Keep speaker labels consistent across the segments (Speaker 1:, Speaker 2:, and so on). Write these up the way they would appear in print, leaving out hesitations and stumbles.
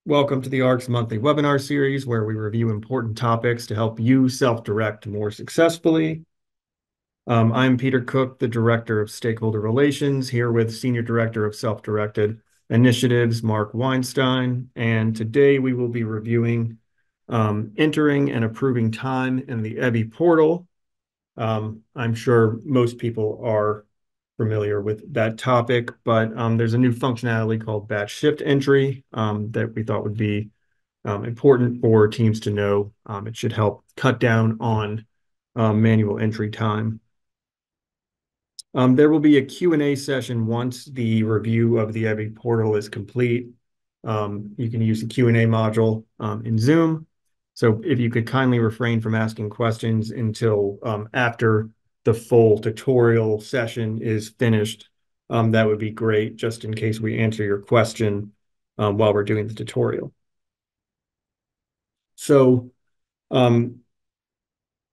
Speaker 1: Welcome to the ARC's monthly webinar series where we review important topics to help you self-direct more successfully. I'm Peter Cook, the Director of Stakeholder Relations, here with Senior Director of Self-Directed Initiatives, Mark Weinstein. And today we will be reviewing entering and approving time in the Evvie portal. I'm sure most people are familiar with that topic, but there's a new functionality called batch shift entry that we thought would be important for teams to know. It should help cut down on manual entry time. There will be a Q&A session once the review of the Evvie portal is complete. You can use the Q&A module in Zoom. So if you could kindly refrain from asking questions until after the full tutorial session is finished, that would be great, just in case we answer your question while we're doing the tutorial. So the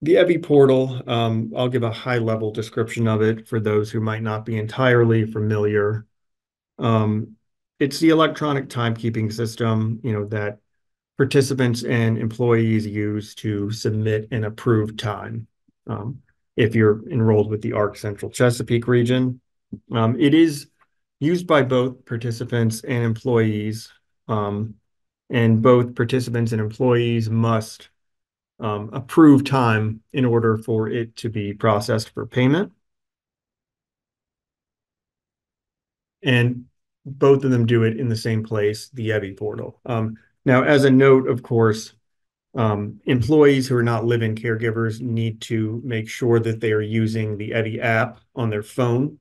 Speaker 1: Evvie portal, I'll give a high-level description of it for those who might not be entirely familiar. Um, it's the electronic timekeeping system, that participants and employees use to submit and approve time. If you're enrolled with the ARC Central Chesapeake region, it is used by both participants and employees, and both participants and employees must approve time in order for it to be processed for payment. And both of them do it in the same place, the Evvie portal. Now, as a note, of course, employees who are not live-in caregivers need to make sure that they are using the Evvie app on their phone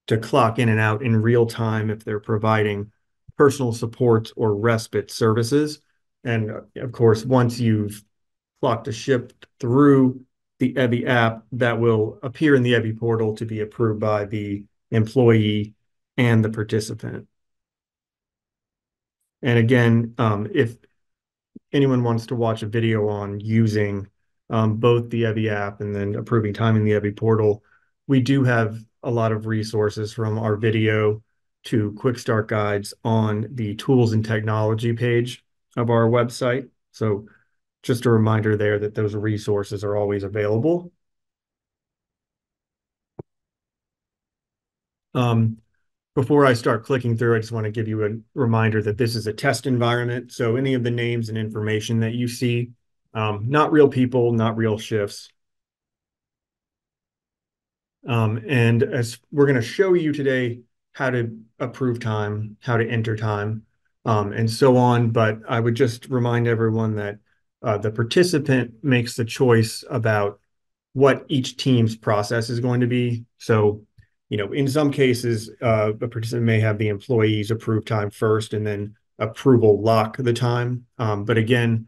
Speaker 1: to clock in and out in real time if they're providing personal support or respite services. And of course, once you've clocked a shift through the Evvie app, that will appear in the Evvie portal to be approved by the employee and the participant. And again, if anyone wants to watch a video on using both the Evvie app and then approving time in the Evvie portal, we do have a lot of resources from our video to quick start guides on the tools and technology page of our website. So just a reminder there that those resources are always available. Before I start clicking through, I just want to give you a reminder that this is a test environment. So any of the names and information that you see, not real people, not real shifts. And as we're going to show you today how to approve time, how to enter time, and so on. But I would just remind everyone that the participant makes the choice about what each team's process is going to be. So, in some cases, the participant may have the employees approve time first and then approval lock the time. But again,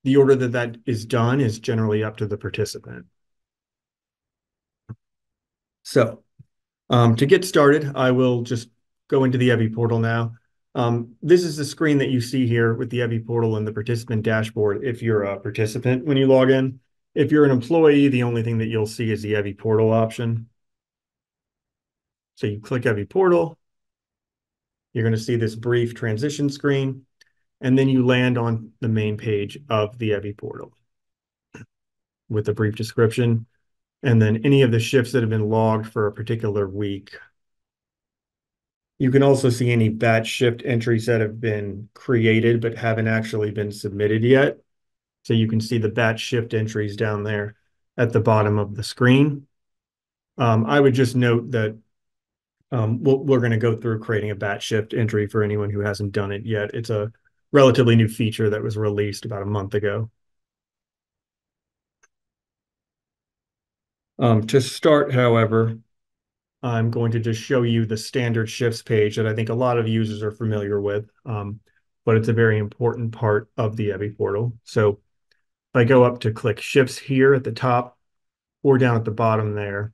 Speaker 1: the order that that is done is generally up to the participant. So to get started, I will just go into the Evvie portal now. This is the screen that you see here with the Evvie portal and the participant dashboard if you're a participant when you log in. If you're an employee, the only thing that you'll see is the Evvie portal option. So you click Evvie portal, you're going to see this brief transition screen, and then you land on the main page of the Evvie portal with a brief description, and then any of the shifts that have been logged for a particular week. You can also see any batch shift entries that have been created but haven't actually been submitted yet. So you can see the batch shift entries down there at the bottom of the screen. I would just note that we're going to go through creating a batch shift entry for anyone who hasn't done it yet. It's a relatively new feature that was released about a month ago. To start, however, I'm going to just show you the standard shifts page that I think a lot of users are familiar with, but it's a very important part of the Evvie portal. So if I go up to click shifts here at the top or down at the bottom there,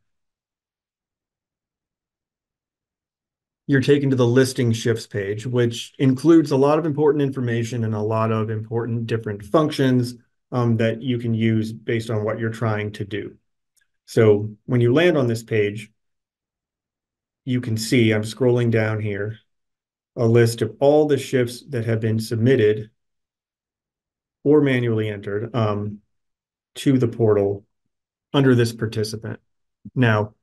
Speaker 1: you're taken to the listing shifts page, which includes a lot of important information and a lot of important different functions that you can use based on what you're trying to do. So when you land on this page, you can see, I'm scrolling down here, a list of all the shifts that have been submitted or manually entered to the portal under this participant. Now,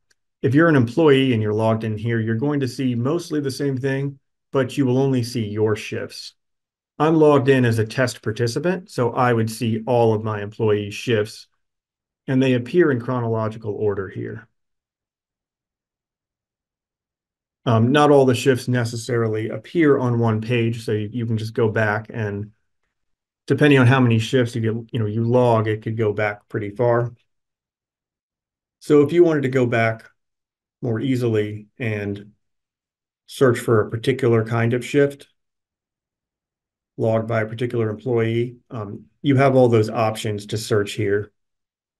Speaker 1: if you're an employee and you're logged in here, you're going to see mostly the same thing, but you will only see your shifts. I'm logged in as a test participant, so I would see all of my employee shifts, and they appear in chronological order here. Not all the shifts necessarily appear on one page, so you can just go back and depending on how many shifts you log, it could go back pretty far. So if you wanted to go back more easily and search for a particular kind of shift logged by a particular employee, you have all those options to search here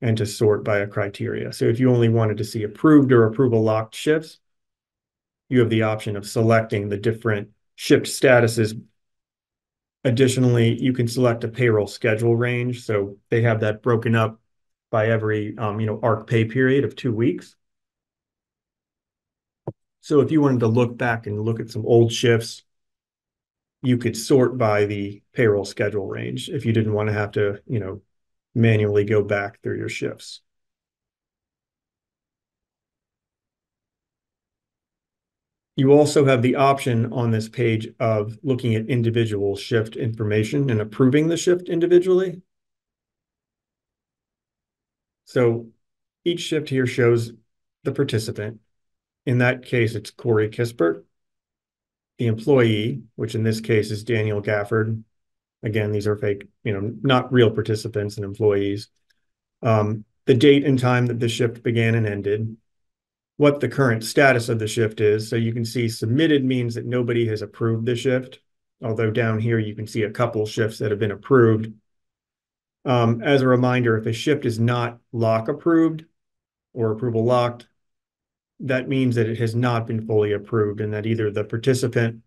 Speaker 1: and to sort by a criteria. So if you only wanted to see approved or approval locked shifts, you have the option of selecting the different shift statuses. Additionally, you can select a payroll schedule range. So they have that broken up by every ARC pay period of 2 weeks. So if you wanted to look back and look at some old shifts, you could sort by the payroll schedule range if you didn't want to have to, manually go back through your shifts. You also have the option on this page of looking at individual shift information and approving the shift individually. So each shift here shows the participant. In that case, it's Corey Kispert. The employee, which in this case is Daniel Gafford. Again, these are fake, not real participants and employees. The date and time that the shift began and ended, what the current status of the shift is. So you can see submitted means that nobody has approved the shift, although down here you can see a couple shifts that have been approved. As a reminder, if a shift is not lock approved or approval locked, that means that it has not been fully approved and that either the participant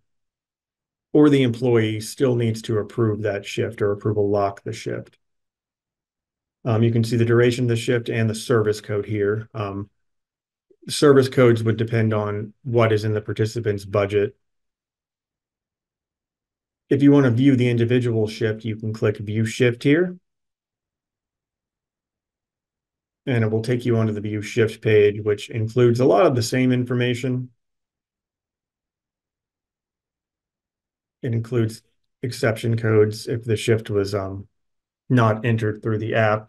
Speaker 1: or the employee still needs to approve that shift or approval lock the shift. You can see the duration of the shift and the service code here. Service codes would depend on what is in the participant's budget. If you want to view the individual shift, you can click View Shift here. And it will take you onto the View Shift page, which includes a lot of the same information. It includes exception codes if the shift was not entered through the app.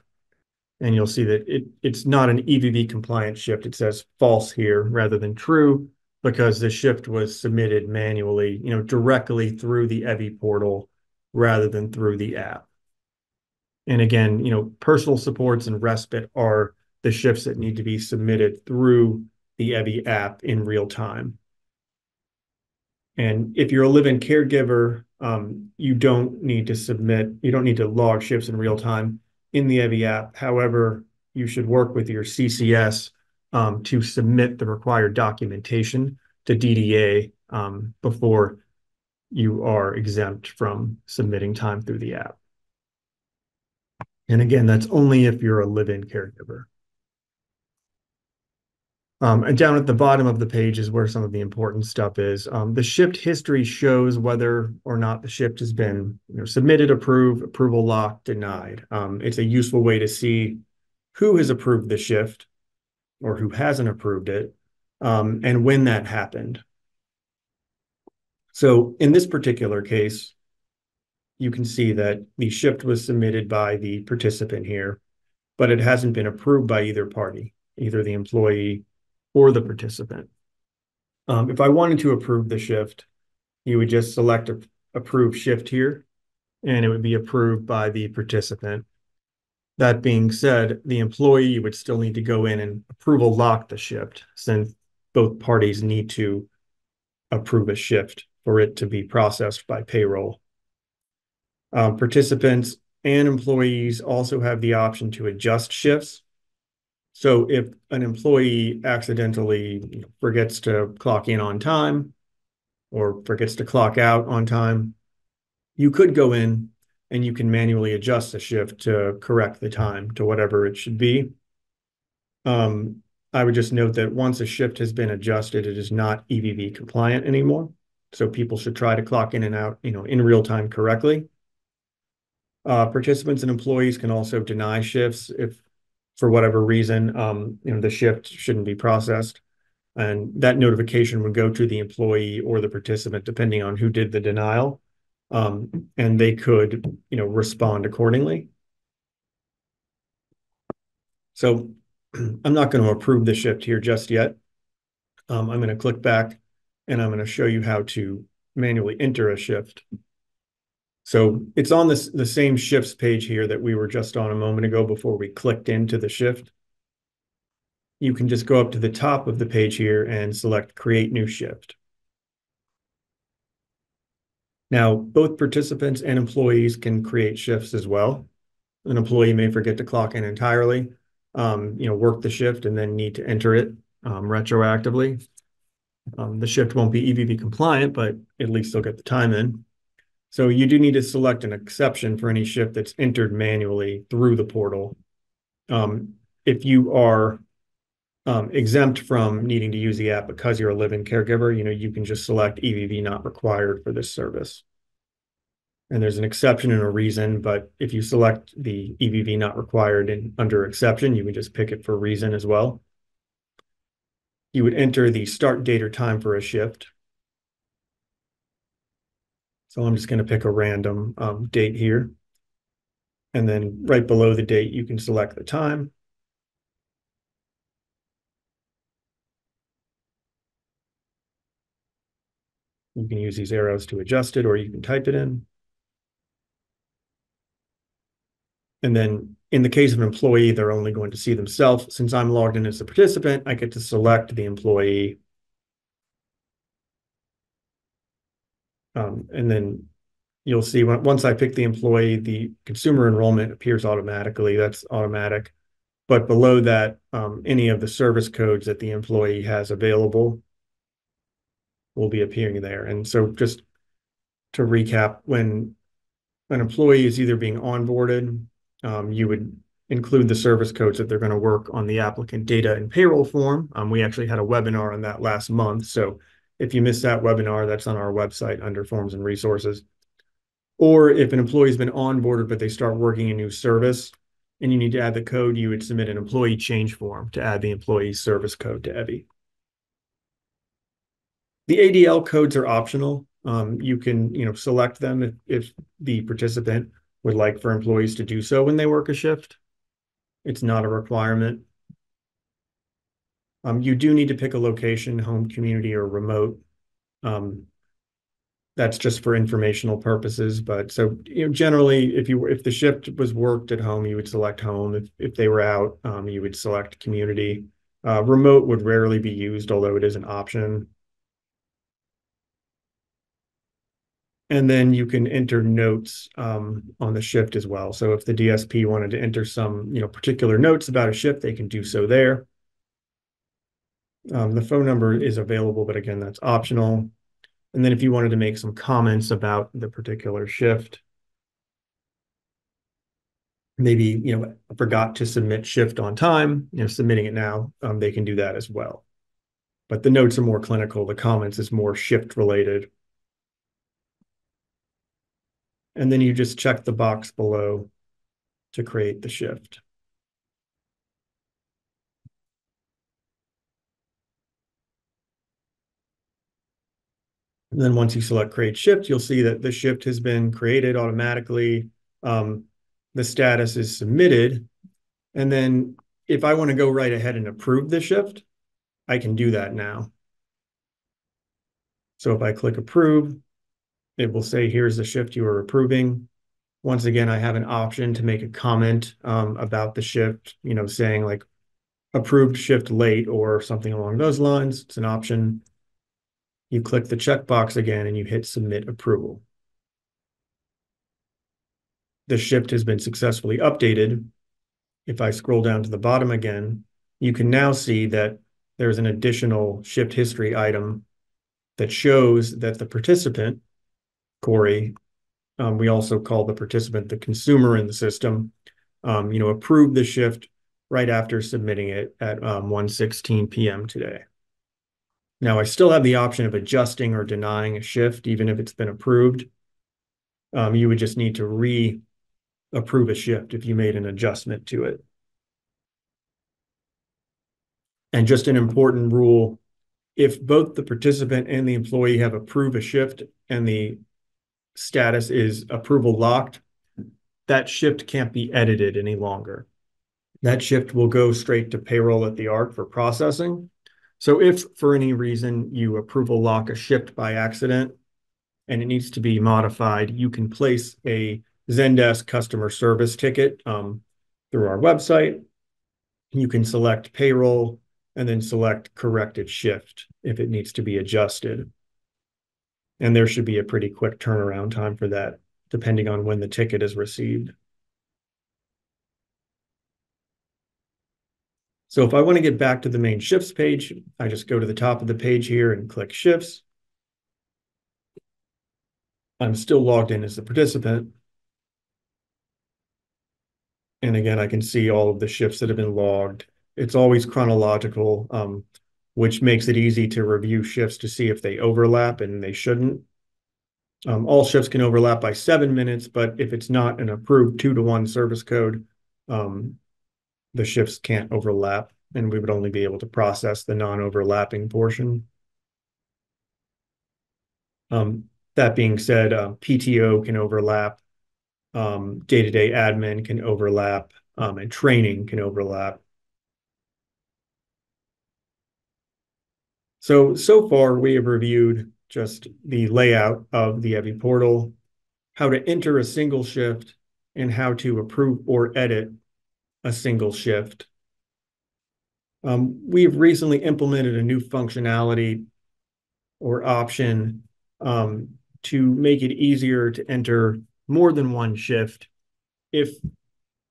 Speaker 1: And you'll see that it's not an EVV compliant shift. It says false here rather than true because the shift was submitted manually, directly through the Evvie portal rather than through the app. And again, personal supports and respite are the shifts that need to be submitted through the Evvie app in real time. And if you're a live-in caregiver, you don't need to log shifts in real time in the Evvie app. However, you should work with your CCS to submit the required documentation to DDA before you are exempt from submitting time through the app. And again, that's only if you're a live-in caregiver. And down at the bottom of the page is where some of the important stuff is. The shift history shows whether or not the shift has been submitted, approved, approval locked, denied. It's a useful way to see who has approved the shift or who hasn't approved it, and when that happened. So in this particular case, you can see that the shift was submitted by the participant here, but it hasn't been approved by either party, either the employee or the participant. If I wanted to approve the shift, you would just select approve shift here, and it would be approved by the participant. That being said, the employee would still need to go in and approval lock the shift, since both parties need to approve a shift for it to be processed by payroll. Participants and employees also have the option to adjust shifts. So if an employee accidentally forgets to clock in on time or forgets to clock out on time, you could go in and you can manually adjust the shift to correct the time to whatever it should be. I would just note that once a shift has been adjusted, it is not EVV compliant anymore. So people should try to clock in and out, in real time correctly. Participants and employees can also deny shifts if, for whatever reason, the shift shouldn't be processed. And that notification would go to the employee or the participant, depending on who did the denial. And they could, respond accordingly. So I'm not going to approve the shift here just yet. I'm going to click back and I'm going to show you how to manually enter a shift. So it's on the same shifts page here that we were just on a moment ago before we clicked into the shift. You can just go up to the top of the page here and select Create New Shift. Now, both participants and employees can create shifts as well. An employee may forget to clock in entirely, work the shift and then need to enter it retroactively. The shift won't be EVV compliant, but at least they'll get the time in. So you do need to select an exception for any shift that's entered manually through the portal. If you are exempt from needing to use the app because you're a live-in caregiver, you can just select EVV not required for this service. And there's an exception and a reason, but if you select the EVV not required and under exception, you can just pick it for reason as well. You would enter the start date or time for a shift. So I'm just going to pick a random date here. And then right below the date, you can select the time. You can use these arrows to adjust it, or you can type it in. And then in the case of an employee, they're only going to see themselves. Since I'm logged in as a participant, I get to select the employee. And then you'll see once I pick the employee, the consumer enrollment appears automatically. That's automatic. But below that, any of the service codes that the employee has available will be appearing there. And so just to recap, when an employee is either being onboarded, you would include the service codes that they're going to work on the applicant data and payroll form. We actually had a webinar on that last month. So if you missed that webinar, that's on our website under Forms and Resources. Or if an employee's been onboarded, but they start working a new service and you need to add the code, you would submit an employee change form to add the employee's service code to Evvie. The ADL codes are optional. You can, select them if the participant would like for employees to do so when they work a shift. It's not a requirement. You do need to pick a location, home, community, or remote. That's just for informational purposes. But so generally, if the shift was worked at home, you would select home. If they were out, you would select community. Remote would rarely be used, although it is an option. And then you can enter notes on the shift as well. So if the DSP wanted to enter some particular notes about a shift, they can do so there. The phone number is available, but again, that's optional. And then if you wanted to make some comments about the particular shift, maybe, forgot to submit shift on time, submitting it now, they can do that as well. But the notes are more clinical. The comments is more shift related. And then you just check the box below to create the shift. And then once you select create shift, you'll see that the shift has been created automatically. The status is submitted. And then if I want to go right ahead and approve the shift, I can do that now. So if I click approve, it will say, here's the shift you are approving. Once again, I have an option to make a comment about the shift, saying like approved shift late or something along those lines. It's an option. You click the checkbox again and you hit submit approval. The shift has been successfully updated. If I scroll down to the bottom again, you can now see that there's an additional shift history item that shows that the participant, Corey, we also call the participant the consumer in the system, approved the shift right after submitting it at 1:16 p.m. today. Now, I still have the option of adjusting or denying a shift, even if it's been approved. You would just need to approve a shift if you made an adjustment to it. And just an important rule, if both the participant and the employee have approved a shift and the status is approval locked, that shift can't be edited any longer. That shift will go straight to payroll at the ARC for processing. So if for any reason you approval lock a shift by accident and it needs to be modified, you can place a Zendesk customer service ticket through our website. You can select payroll and then select corrected shift if it needs to be adjusted. And there should be a pretty quick turnaround time for that, depending on when the ticket is received. So if I want to get back to the main shifts page, I just go to the top of the page here and click shifts. I'm still logged in as the participant. And again, I can see all of the shifts that have been logged. It's always chronological, which makes it easy to review shifts to see if they overlap, and they shouldn't. All shifts can overlap by 7 minutes, but if it's not an approved 2-to-1 service code, the shifts can't overlap, and we would only be able to process the non-overlapping portion. That being said, PTO can overlap, day-to-day admin can overlap, and training can overlap. So far, we have reviewed just the layout of the Evvie portal, how to enter a single shift, and how to approve or edit a single shift. We've recently implemented a new functionality or option to make it easier to enter more than one shift if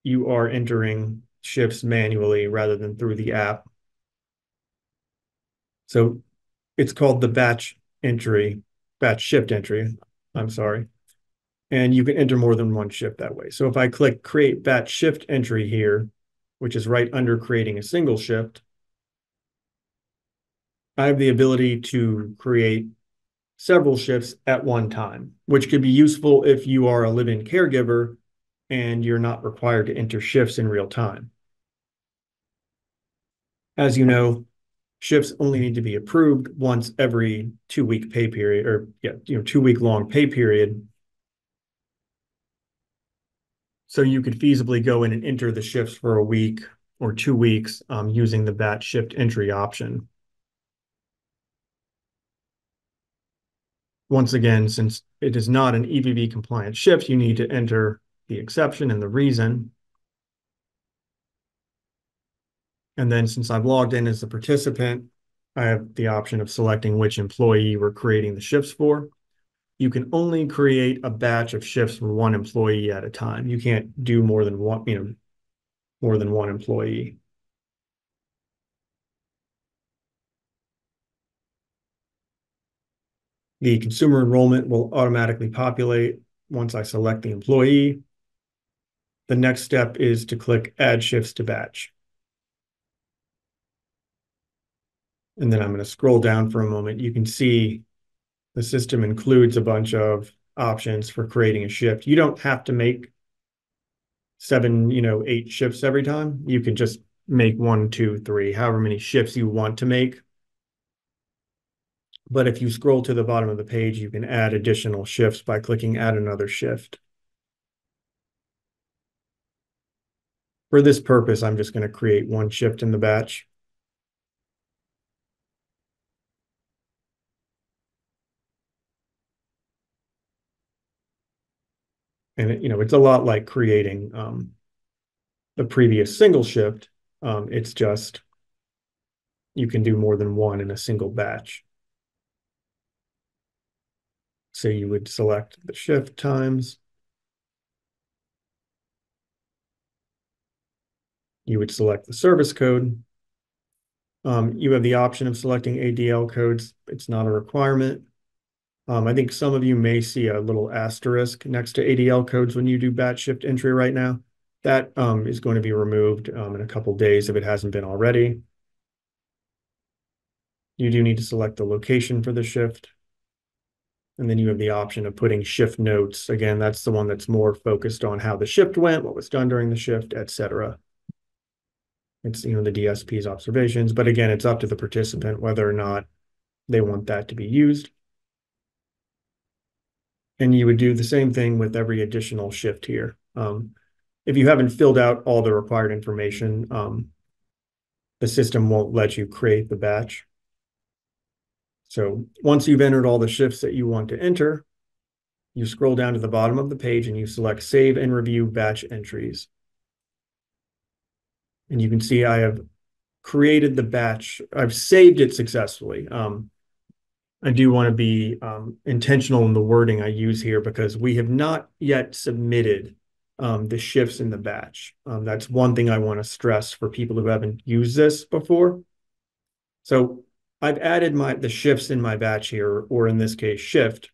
Speaker 1: you are entering shifts manually rather than through the app. So it's called the batch shift entry, I'm sorry. And you can enter more than one shift that way. So if I click create batch shift entry here, which is right under creating a single shift, I have the ability to create several shifts at one time, which could be useful if you are a live-in caregiver and you're not required to enter shifts in real time. As you know, shifts only need to be approved once every 2-week pay period, or 2-week long pay period. So you could feasibly go in and enter the shifts for a week or 2 weeks using the batch shift entry option. Once again, since it is not an EVV compliant shift, you need to enter the exception and the reason. And then since I've logged in as a participant, I have the option of selecting which employee we're creating the shifts for. You can only create a batch of shifts for one employee at a time. You can't do more than one employee. The consumer enrollment will automatically populate once I select the employee. The next step is to click Add Shifts to Batch. And then I'm going to scroll down for a moment. You can see the system includes a bunch of options for creating a shift. You don't have to make 8 shifts every time. You can just make 1, 2, 3, however many shifts you want to make. But if you scroll to the bottom of the page, you can add additional shifts by clicking Add Another Shift. For this purpose, I'm just going to create 1 shift in the batch. And it's a lot like creating the previous single shift. It's just you can do more than one in a single batch. So you would select the shift times. You would select the service code. You have the option of selecting ADL codes. It's not a requirement. I think some of you may see a little asterisk next to ADL codes when you do batch shift entry right now. That is going to be removed in a couple days if it hasn't been already. You do need to select the location for the shift. And then you have the option of putting shift notes. Again, that's the one that's more focused on how the shift went, what was done during the shift, etc. It's, the DSP's observations, but again, it's up to the participant whether or not they want that to be used. And you would do the same thing with every additional shift here. If you haven't filled out all the required information, the system won't let you create the batch. So once you've entered all the shifts that you want to enter, you scroll down to the bottom of the page and you select Save and Review Batch Entries. And you can see I have created the batch. I've saved it successfully. I do want to be intentional in the wording I use here because we have not yet submitted the shifts in the batch. That's one thing I want to stress for people who haven't used this before. So I've added the shifts in my batch here, or in this case, shift.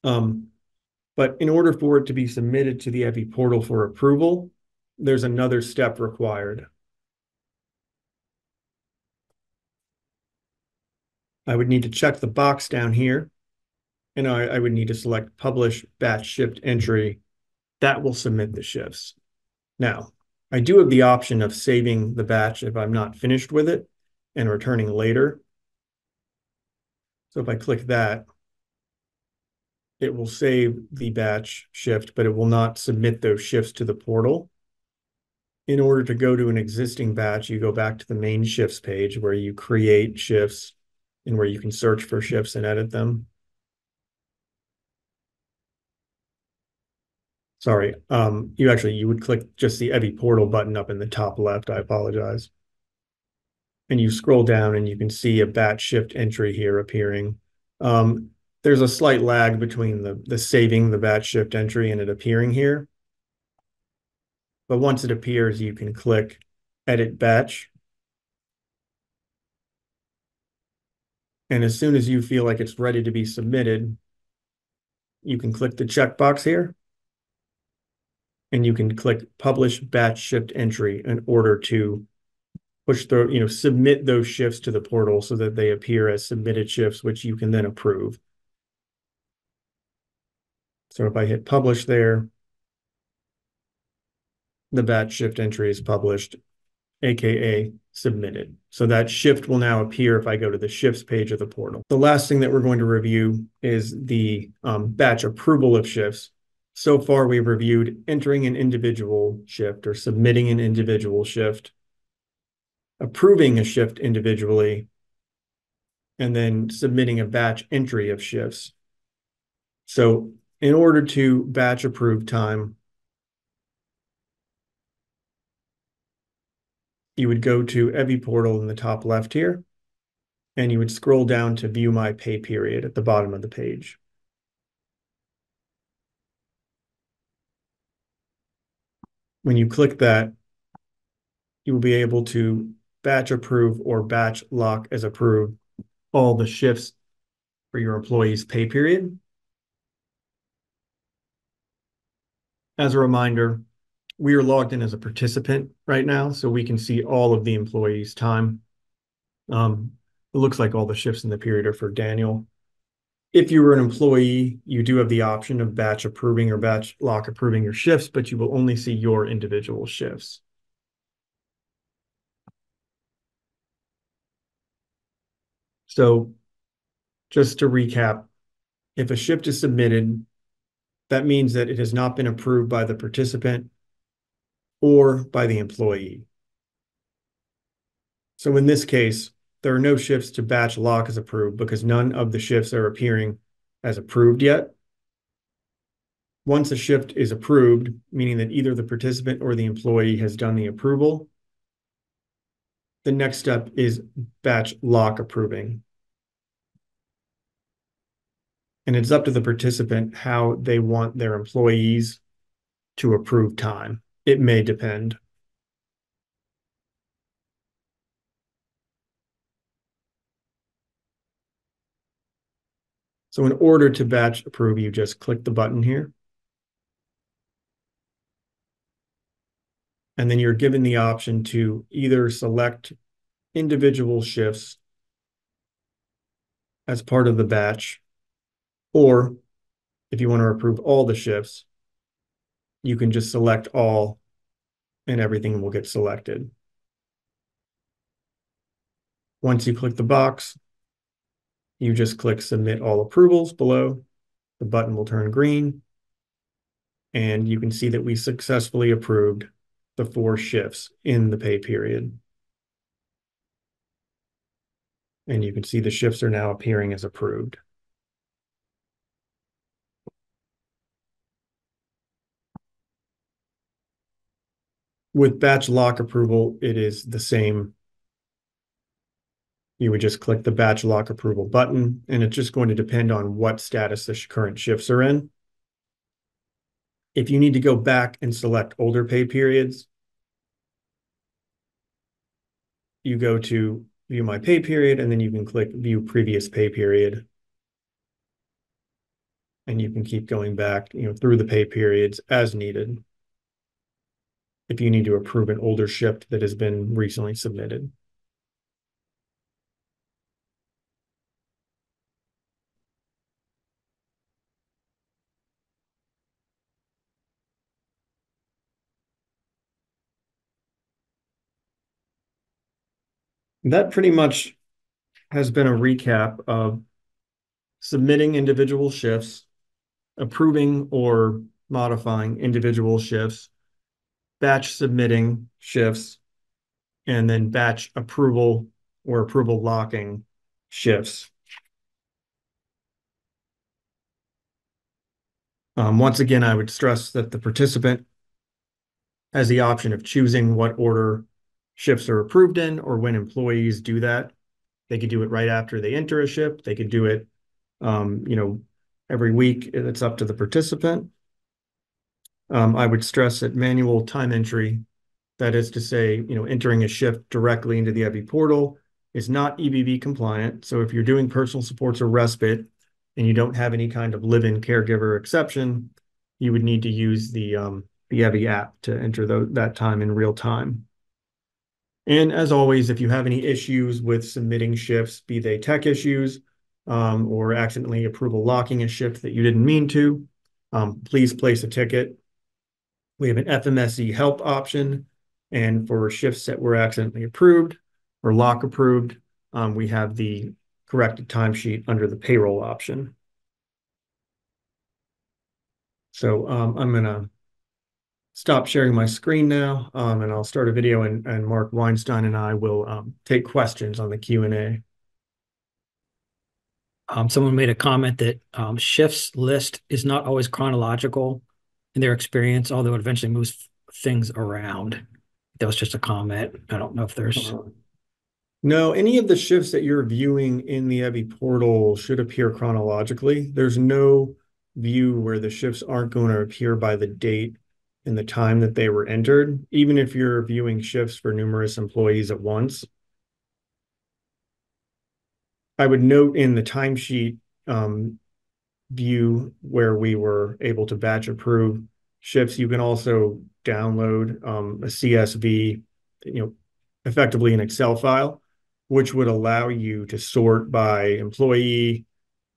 Speaker 1: But in order for it to be submitted to the Evvie portal for approval, there's another step required. I would need to check the box down here, and I would need to select Publish Batch Shift Entry. That will submit the shifts. Now, I do have the option of saving the batch if I'm not finished with it and returning later. So if I click that, it will save the batch shift, but it will not submit those shifts to the portal. In order to go to an existing batch, you go back to the main shifts page where you create shifts and where you can search for shifts and edit them. Sorry, you would click just the Evvie portal button up in the top left. I apologize. And you scroll down and you can see a batch shift entry here appearing. There's a slight lag between the saving the batch shift entry and it appearing here. But once it appears, you can click Edit Batch. And as soon as you feel like it's ready to be submitted, you can click the checkbox here. And you can click Publish Batch Shift Entry in order to submit those shifts to the portal so that they appear as submitted shifts, which you can then approve. So if I hit Publish there, the batch shift entry is published, aka submitted. So that shift will now appear if I go to the shifts page of the portal. The last thing that we're going to review is the batch approval of shifts. So far, we've reviewed entering an individual shift or submitting an individual shift, approving a shift individually, and then submitting a batch entry of shifts. So in order to batch approve time, you would go to Evvie portal in the top left here, and you would scroll down to view my pay period at the bottom of the page. When you click that, you will be able to batch approve or batch lock as approved all the shifts for your employee's pay period. As a reminder, we are logged in as a participant right now, so we can see all of the employees' time. It looks like all the shifts in the period are for Daniel. If you were an employee, you do have the option of batch approving or batch lock approving your shifts, but you will only see your individual shifts. So just to recap, if a shift is submitted, that means that it has not been approved by the participant or by the employee. So in this case, there are no shifts to batch lock as approved because none of the shifts are appearing as approved yet. Once a shift is approved, meaning that either the participant or the employee has done the approval, the next step is batch lock approving. And it's up to the participant how they want their employees to approve time. It may depend. So in order to batch approve, you just click the button here. And then you're given the option to either select individual shifts as part of the batch, Or if you want to approve all the shifts, you can just select all and everything will get selected. Once you click the box, you just click submit all approvals below. The button will turn green and you can see that we successfully approved the 4 shifts in the pay period. And you can see the shifts are now appearing as approved. With batch lock approval, it is the same. You would just click the batch lock approval button, and it's just going to depend on what status the current shifts are in. If you need to go back and select older pay periods, you go to view my pay period, and then you can click view previous pay period. And you can keep going back, through the pay periods as needed if you need to approve an older shift that has been recently submitted. That pretty much has been a recap of submitting individual shifts, approving or modifying individual shifts, batch submitting shifts, and then batch approval or approval locking shifts. Once again, I would stress that the participant has the option of choosing what order shifts are approved in, or when employees do that. They could do it right after they enter a shift. They could do it, every week. It's up to the participant. I would stress that manual time entry, that is to say, entering a shift directly into the Evvie portal, is not EBV compliant. So if you're doing personal supports or respite and you don't have any kind of live-in caregiver exception, you would need to use the Evvie app to enter that time in real time. And as always, if you have any issues with submitting shifts, be they tech issues or accidentally approval locking a shift that you didn't mean to, please place a ticket. We have an FMSE help option. And for shifts that were accidentally approved or lock approved, we have the corrected timesheet under the payroll option. So I'm going to stop sharing my screen now, and I'll start a video, and Mark Weinstein and I will take questions on the Q&A.
Speaker 2: Someone made a comment that shifts list is not always chronological in their experience, although it eventually moves things around. That was just a comment. I don't know if there's...
Speaker 1: No, any of the shifts that you're viewing in the Evvie portal should appear chronologically. There's no view where the shifts aren't going to appear by the date and the time that they were entered, even if you're viewing shifts for numerous employees at once. I would note in the timesheet view where we were able to batch approve shifts, you can also download a CSV, effectively an Excel file, which would allow you to sort by employee,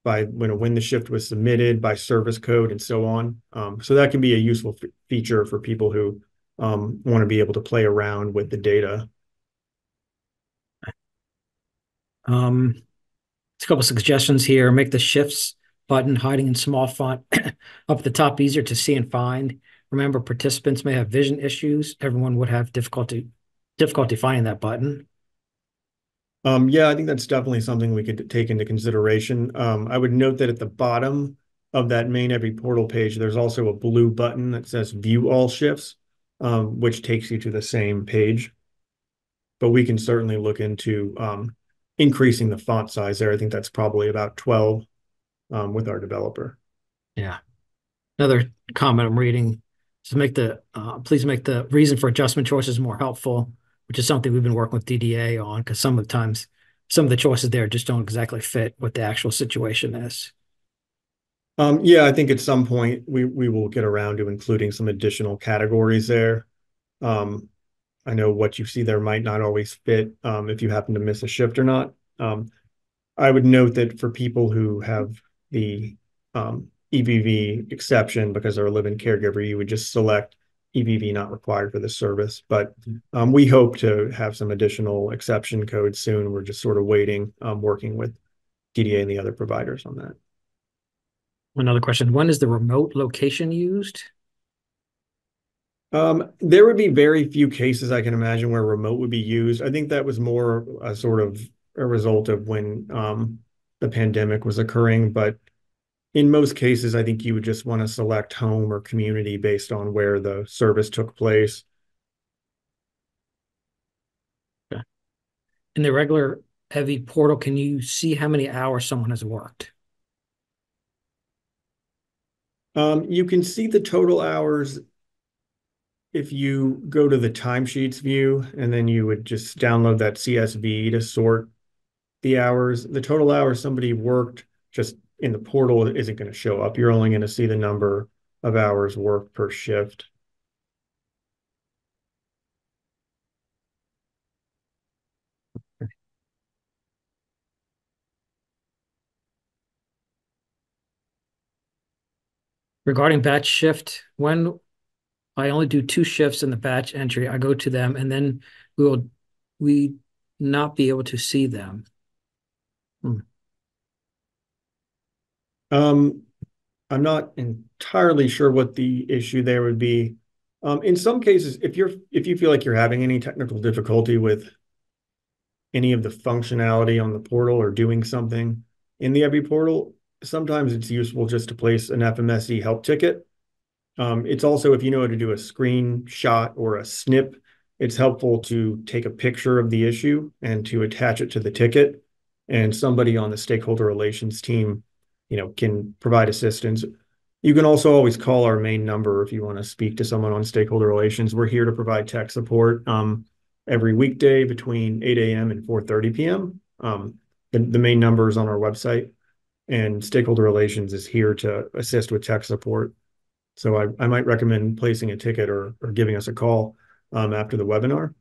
Speaker 1: by when the shift was submitted, by service code, and so on. So that can be a useful feature for people who want to be able to play around with the data.
Speaker 2: A couple of suggestions here. Make the shifts button hiding in small font up at the top easier to see and find. Remember, participants may have vision issues. Everyone would have difficulty finding that button.
Speaker 1: Yeah, I think that's definitely something we could take into consideration. I would note that at the bottom of that main Evvie portal page, there's also a blue button that says view all shifts, which takes you to the same page. But we can certainly look into increasing the font size there. I think that's probably about 12 with our developer.
Speaker 2: Yeah. Another comment I'm reading is please make the reason for adjustment choices more helpful, which is something we've been working with DDA on, because some of the choices there just don't exactly fit what the actual situation is.
Speaker 1: Yeah, I think at some point we will get around to including some additional categories there. I know what you see there might not always fit if you happen to miss a shift or not. I would note that for people who have the EVV exception because they're a live-in caregiver, you would just select EVV not required for this service. But we hope to have some additional exception codes soon. We're just sort of waiting, working with DDA and the other providers on that.
Speaker 2: Another question. When is the remote location used?
Speaker 1: There would be very few cases I can imagine where remote would be used. I think that was more a sort of a result of when the pandemic was occurring. But in most cases, I think you would just want to select home or community based on where the service took place.
Speaker 2: Okay. In the regular Evvie portal, can you see how many hours someone has worked?
Speaker 1: You can see the total hours if you go to the timesheets view, and then you would just download that CSV to sort the hours. The total hours somebody worked just in the portal isn't going to show up. You're only going to see the number of hours worked per shift.
Speaker 2: Regarding batch shift, when I only do 2 shifts in the batch entry, I go to them and then we not be able to see them. Hmm.
Speaker 1: Um, I'm not entirely sure what the issue there would be. In some cases, if you feel like you're having any technical difficulty with any of the functionality on the portal or doing something in the Evvie portal, sometimes it's useful just to place an FMSE help ticket. It's also, if you know how to do a screenshot or a snip, it's helpful to take a picture of the issue and to attach it to the ticket. And somebody on the stakeholder relations team, can provide assistance. You can also always call our main number if you want to speak to someone on stakeholder relations. We're here to provide tech support every weekday between 8 a.m. and 4:30 p.m. The main number is on our website, and stakeholder relations is here to assist with tech support. So I might recommend placing a ticket or giving us a call after the webinar.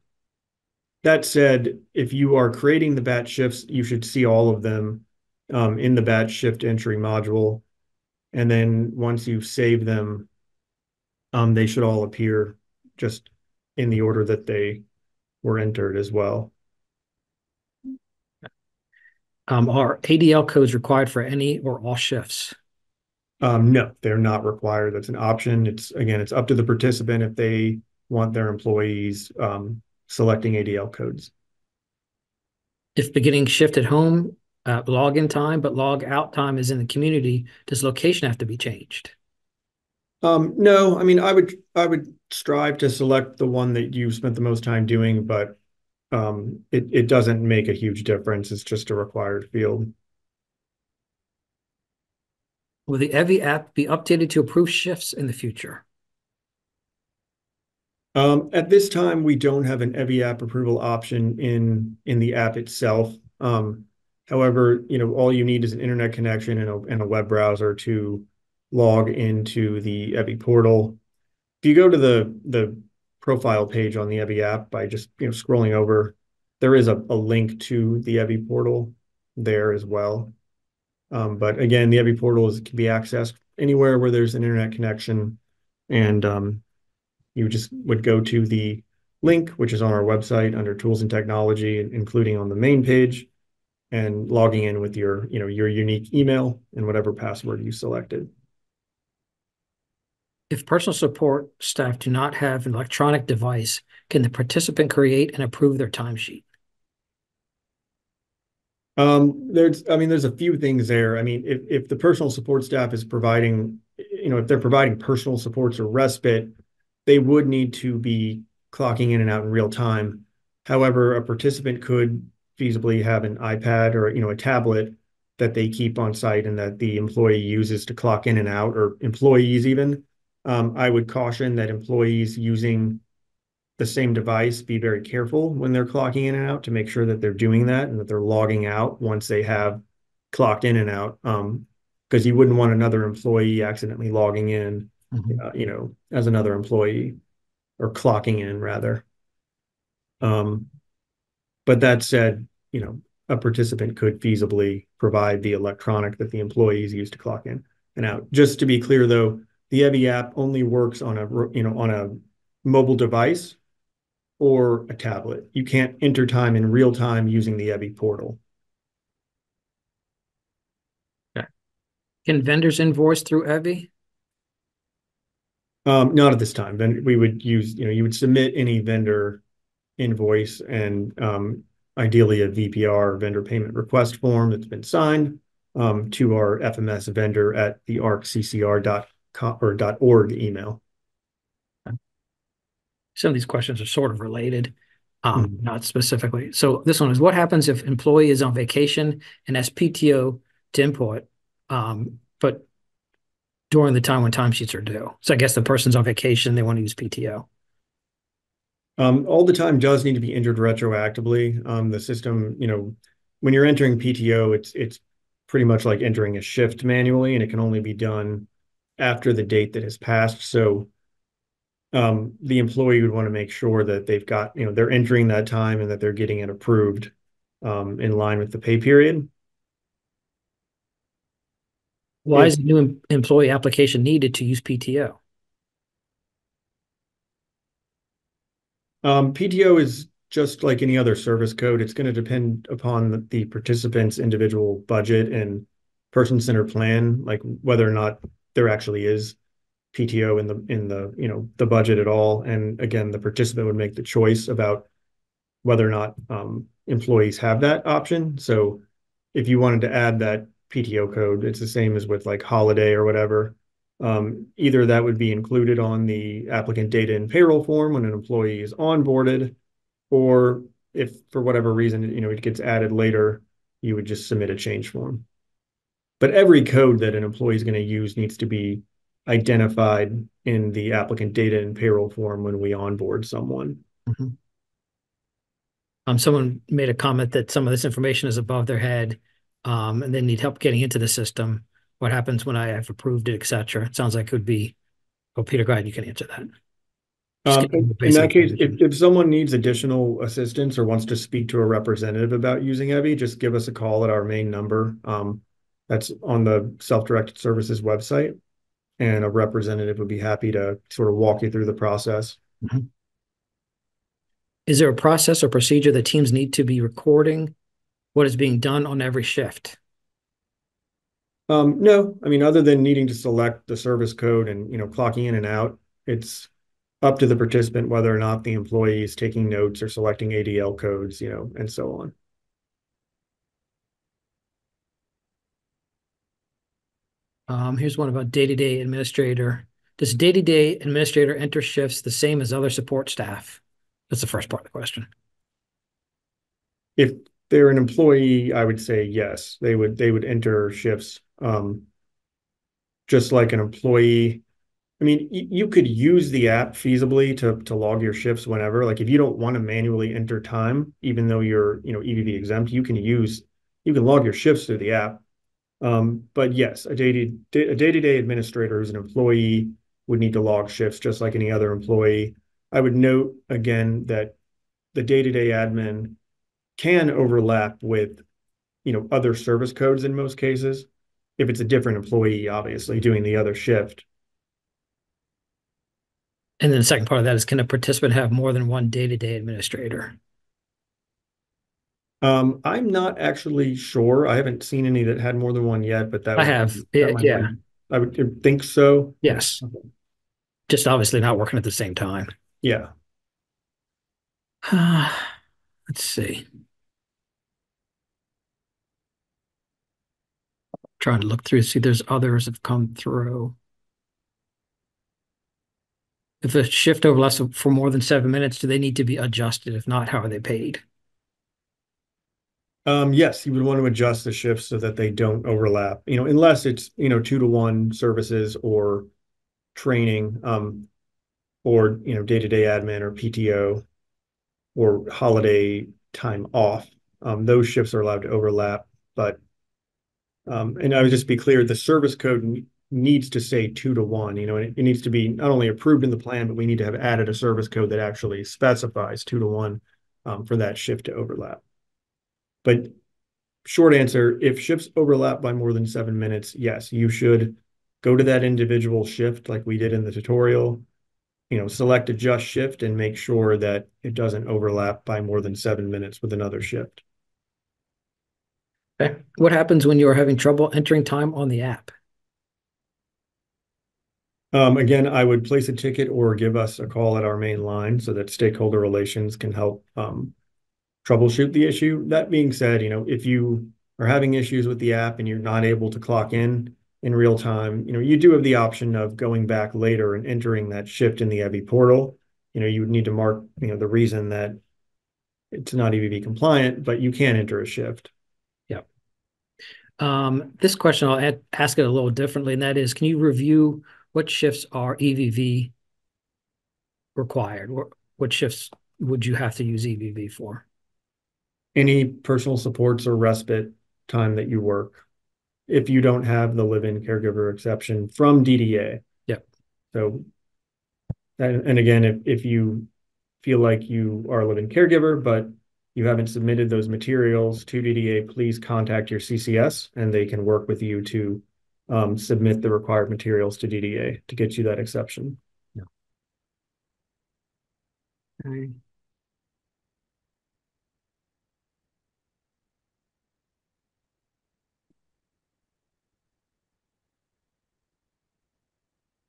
Speaker 1: That said, if you are creating the batch shifts, you should see all of them in the batch shift entry module. And then once you save them, they should all appear just in the order that they were entered as well.
Speaker 2: Are ADL codes required for any or all shifts?
Speaker 1: No, they're not required. That's an option. It's up to the participant if they want their employees selecting ADL codes.
Speaker 2: If beginning shift at home, login time, but log out time is in the community, does location have to be changed?
Speaker 1: No, I mean, I would strive to select the one that you spent the most time doing, but it doesn't make a huge difference. It's just a required field.
Speaker 2: Will the Evvie app be updated to approve shifts in the future?
Speaker 1: At this time, we don't have an Evvie app approval option in the app itself. However, all you need is an internet connection and a web browser to log into the Evvie portal. If you go to the profile page on the Evvie app by just scrolling over, there is a link to the Evvie portal there as well. But again, the Evvie portal can be accessed anywhere where there's an internet connection, and you just would go to the link, which is on our website under tools and technology, including on the main page, and logging in with your unique email and whatever password you selected.
Speaker 2: If personal support staff do not have an electronic device, can the participant create and approve their timesheet?
Speaker 1: There's a few things there. I mean, if the personal support staff is providing, if they're providing personal supports or respite, they would need to be clocking in and out in real time. However, a participant could feasibly have an iPad or, a tablet that they keep on site and that the employee uses to clock in and out, or employees even. I would caution that employees using the same device be very careful when they're clocking in and out to make sure that they're doing that and that they're logging out once they have clocked in and out. Because you wouldn't want another employee accidentally logging in, as another employee, or clocking in rather. But that said, a participant could feasibly provide the electronic that the employees use to clock in. and out. Just to be clear, though, the Evvie app only works on a mobile device or a tablet. You can't enter time in real time using the Evvie portal.
Speaker 2: Okay. Can vendors invoice through Evvie?
Speaker 1: Not at this time. Then we would use, you would submit any vendor invoice and ideally a VPR, vendor payment request form that's been signed to our FMS vendor at the arcccr.com or .org email.
Speaker 2: Some of these questions are sort of related,
Speaker 1: Mhm.
Speaker 2: not specifically. So this one is, what happens if employee is on vacation and has PTO to input, but during the time when timesheets are due? So I guess the person's on vacation, they want to use PTO.
Speaker 1: All the time does need to be entered retroactively. The system, when you're entering PTO, it's pretty much like entering a shift manually, and it can only be done after the date that has passed. So the employee would want to make sure that they've got, they're entering that time and that they're getting it approved in line with the pay period.
Speaker 2: Why
Speaker 1: If
Speaker 2: is a new employee application needed to use PTO?
Speaker 1: PTO is just like any other service code, it's going to depend upon the participant's individual budget and person-centered plan, like whether or not there actually is PTO in the budget at all. And again, the participant would make the choice about whether or not employees have that option. So if you wanted to add that PTO code, it's the same as with like holiday or whatever. Either that would be included on the applicant data and payroll form when an employee is onboarded, or if for whatever reason, it gets added later, you would just submit a change form. But every code that an employee is going to use needs to be identified in the applicant data and payroll form when we onboard someone.
Speaker 2: Mhm. Someone made a comment that some of this information is above their head, and they need help getting into the system. What happens when I have approved it, et cetera? It sounds like it would be, oh, Peter, go ahead, you can answer that. Just getting the
Speaker 1: In
Speaker 2: basic
Speaker 1: that case, if,
Speaker 2: information.
Speaker 1: if someone needs additional assistance or wants to speak to a representative about using Evvie, just give us a call at our main number. That's on the self-directed services website, and a representative would be happy to sort of walk you through the process.
Speaker 2: Mhm. Is there a process or procedure that teams need to be recording what is being done on every shift?
Speaker 1: No, I mean, other than needing to select the service code and, clocking in and out, it's up to the participant whether or not the employee is taking notes or selecting ADL codes, and so on.
Speaker 2: Here's one about day-to-day administrator. Does day-to-day administrator enter shifts the same as other support staff? That's the first part of the question.
Speaker 1: If they're an employee, I would say yes, they would enter shifts just like an employee. I mean, you could use the app feasibly to log your shifts whenever. Like if you don't want to manually enter time, even though you're, EVV exempt, you can log your shifts through the app. But yes, a day-to-day administrator who's an employee would need to log shifts just like any other employee. I would note again that the day-to-day admin can overlap with, other service codes in most cases. If it's a different employee, obviously doing the other shift.
Speaker 2: And then the second part of that is, can a participant have more than one day-to-day administrator?
Speaker 1: I'm not actually sure. I haven't seen any that had more than one yet, but
Speaker 2: I have,
Speaker 1: that might
Speaker 2: yeah,
Speaker 1: be. I would think so.
Speaker 2: yes.
Speaker 1: Okay.
Speaker 2: Just obviously not working at the same time.
Speaker 1: Yeah.
Speaker 2: Let's see. Trying to look through, see if there's others that have come through. If a shift overlaps for more than 7 minutes, do they need to be adjusted? If not, how are they paid?
Speaker 1: Yes, you would want to adjust the shifts so that they don't overlap, unless it's, 2-to-1 services or training, or, day-to-day admin or PTO or holiday time off. Those shifts are allowed to overlap, but and I would just be clear, the service code needs to say 2-to-1, and it needs to be not only approved in the plan, but we need to have added a service code that actually specifies 2-to-1 for that shift to overlap. But short answer, if shifts overlap by more than 7 minutes, yes, you should go to that individual shift like we did in the tutorial, select adjust shift and make sure that it doesn't overlap by more than 7 minutes with another shift.
Speaker 2: Okay. What happens when you are having trouble entering time on the app?
Speaker 1: Again, I would place a ticket or give us a call at our main line so that stakeholder relations can help troubleshoot the issue. That being said, if you are having issues with the app and you're not able to clock in real time, you do have the option of going back later and entering that shift in the Evvie portal. You would need to mark, the reason that it's not EVV compliant, but you can enter a shift.
Speaker 2: Yeah. This question, I'll ask it a little differently, and that is, can you review what shifts are EVV required? What shifts would you have to use EVV for?
Speaker 1: Any personal supports or respite time that you work, if you don't have the live-in caregiver exception from DDA.
Speaker 2: Yeah.
Speaker 1: So, and again, if you feel like you are a live-in caregiver, but you haven't submitted those materials to DDA, please contact your CCS and they can work with you to submit the required materials to DDA to get you that exception.
Speaker 2: Yeah. Okay.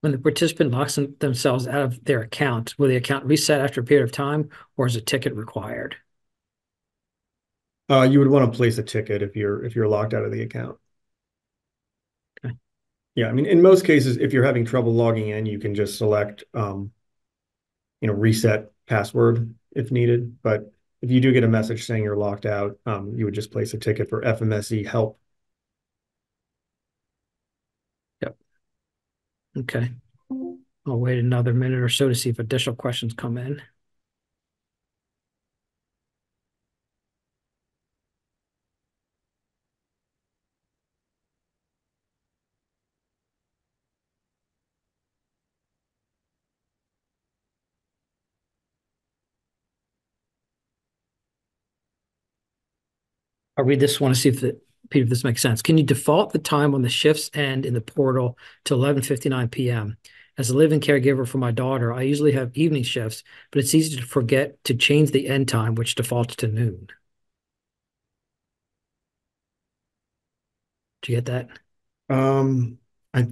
Speaker 2: When the participant locks themselves out of their account, will the account reset after a period of time, or is a ticket required?
Speaker 1: You would want to place a ticket if you're locked out of the account.
Speaker 2: Okay.
Speaker 1: Yeah, I mean, in most cases, if you're having trouble logging in, you can just select, reset password if needed. But if you do get a message saying you're locked out, you would just place a ticket for FMSE help.
Speaker 2: Yep. Okay. I'll wait another minute or so to see if additional questions come in. I'll read this one to see Peter, if this makes sense. Can you default the time on the shifts end in the portal to 11:59 p.m.? As a live-in caregiver for my daughter, I usually have evening shifts, but it's easy to forget to change the end time, which defaults to noon. Do you get that?
Speaker 1: Um, I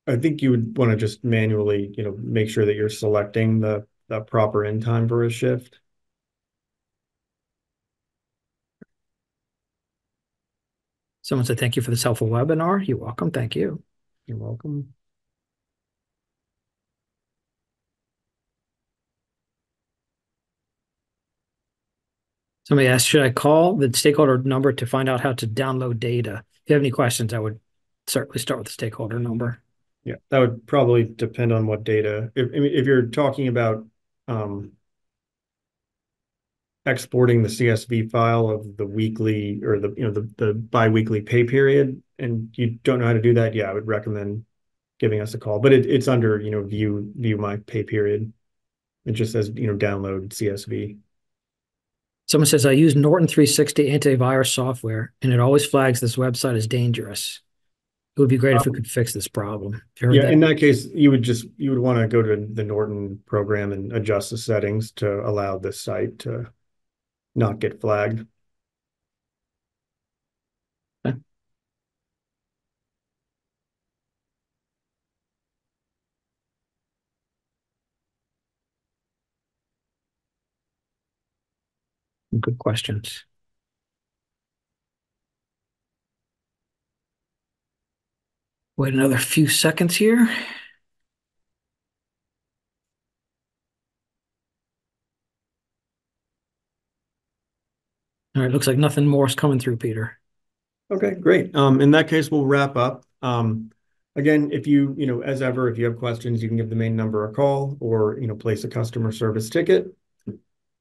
Speaker 1: I think you would want to just manually, make sure that you're selecting the proper end time for a shift.
Speaker 2: Someone said, thank you for this helpful webinar. You're welcome. Thank you.
Speaker 1: You're welcome.
Speaker 2: Somebody asked, should I call the stakeholder number to find out how to download data? If you have any questions, I would certainly start with the stakeholder number.
Speaker 1: Yeah, that would probably depend on what data. If you're talking about exporting the CSV file of the weekly or the biweekly pay period, and you don't know how to do that, yeah, I would recommend giving us a call. But it's under, view my pay period. It just says, download CSV.
Speaker 2: Someone says, I use Norton 360 antivirus software, and it always flags this website as dangerous. It would be great if we could fix this problem. Have you heard
Speaker 1: Yeah,
Speaker 2: that?
Speaker 1: in that case, you would want to go to the Norton program and adjust the settings to allow this site to not get flagged.
Speaker 2: Okay. Good questions. Wait another few seconds here. All right, looks like nothing more is coming through, Peter.
Speaker 1: Okay, great. In that case, we'll wrap up. Again, if as ever, if you have questions, you can give the main number a call or, place a customer service ticket.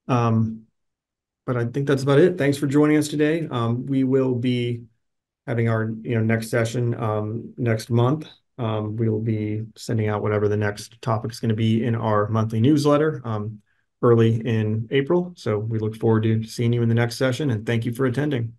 Speaker 1: But I think that's about it. Thanks for joining us today. We will be having our, next session, next month. We will be sending out whatever the next topic is going to be in our monthly newsletter, early in April. So we look forward to seeing you in the next session and thank you for attending.